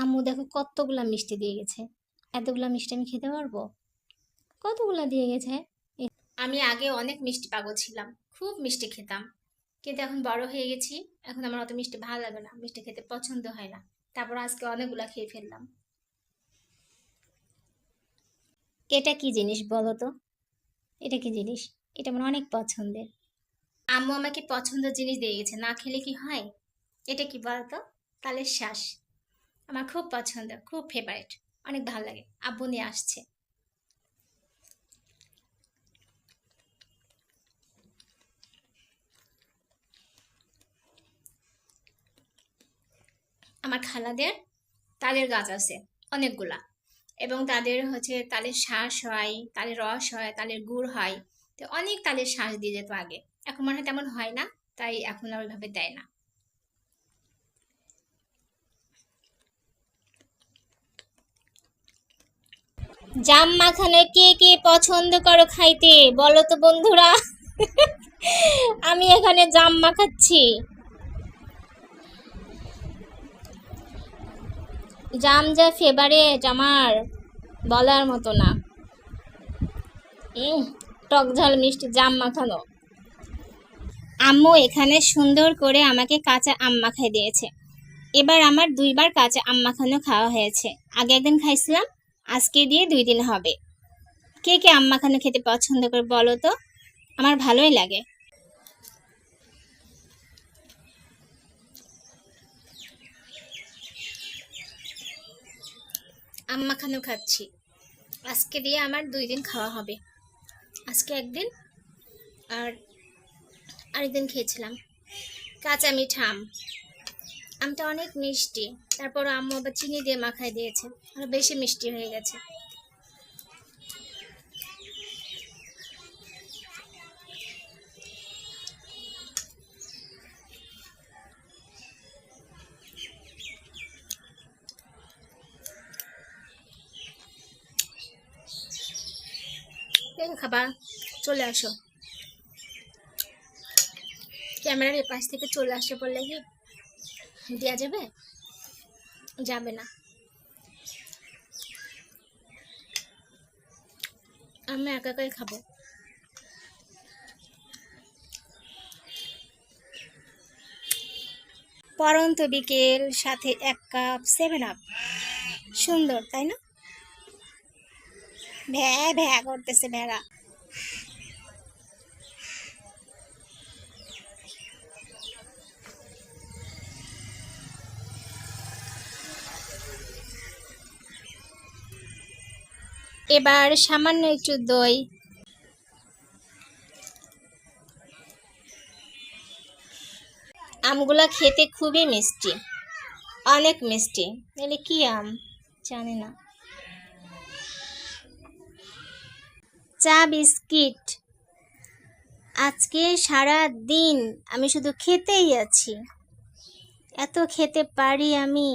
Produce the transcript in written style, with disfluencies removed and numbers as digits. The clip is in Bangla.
আম্মু দেখো কতগুলা মিষ্টি দিয়ে গেছে। এতগুলা মিষ্টি আমি খেতে পারবো? কতগুলা দিয়ে গেছে। আমি আগে অনেক মিষ্টি পাগল ছিলাম, খুব মিষ্টি খেতাম, কিন্তু এখন বড় হয়ে গেছি। এখন আমার অত মিষ্টি ভালো লাগে না, মিষ্টি খেতে পছন্দ হয় না। তারপর আজকে অনেকগুলা খেয়ে ফেললাম। এটা কি জিনিস বলো তো? এটা কি জিনিস? এটা আমার অনেক পছন্দের। আম্মু আমাকে পছন্দের জিনিস দিয়ে গেছে, না খেলে কি হয়? এটা কি বলতো? তালের শ্বাস। আমার খুব পছন্দ, খুব ফেভারিট, অনেক ভালো লাগে। আব্বু নিয়ে আসছে। আমার খালাদের তালের গাছ আছে অনেকগুলা, এবং তাদের হচ্ছে তালের শ্বাস হয়, তালের রস হয়, তালের গুড় হয়। তো অনেক তালের শ্বাস দিয়ে যেত আগে, এখন মনে হয় তেমন হয় না, তাই এখন আর ওইভাবে দেয় না। জাম মাখানো কে কে পছন্দ করো খাইতে বলো তো বন্ধুরা? আমি এখানে জাম মাখাচ্ছি। জাম যা ফেভারেট আমার, বলার মতো না। টক ঝাল মিষ্টি জাম মাখানো। আম্মু এখানে সুন্দর করে আমাকে কাঁচা আম মাখাই দিয়েছে। এবার আমার 2বার কাঁচা আম মাখানো খাওয়া হয়েছে। আগে একদিন খাইছিলাম, আজকে দিয়ে 2 দিন হবে। কে কে আম মাখানো খেতে পছন্দ করে বলো তো? আমার ভালোই লাগে। আম মাখানো খাচ্ছি, আজকে দিয়ে আমার 2 দিন খাওয়া হবে। আজকে একদিন, আর আরেকদিন খেয়েছিলাম কাঁচা মিঠা আম। আমটা অনেক মিষ্টি, তারপর আম্মু আবার চিনি দিয়ে মাখায় দিয়েছে, আরো বেশি মিষ্টি হয়ে গেছে। কে খাবার? চলে আসো। ক্যামেরার পাশ থেকে চলে আসে বললে কি দেওয়া যাবে? যাবে না। আমি একা একাই খাবো। পরন্ত বিকেল, সাথে 1 কাপ 7 আপ। সুন্দর তাই না? ভ্যা ভ্যা করতেছে ভেড়া। এবার সামান্য একটু দই। আমগুলা খেতে খুবই মিষ্টি, অনেক মিষ্টি। এলে কি আম জানি না। চা বিস্কিট। আজকে সারা দিন আমি শুধু খেতেই আছি। এত খেতে পারি আমি।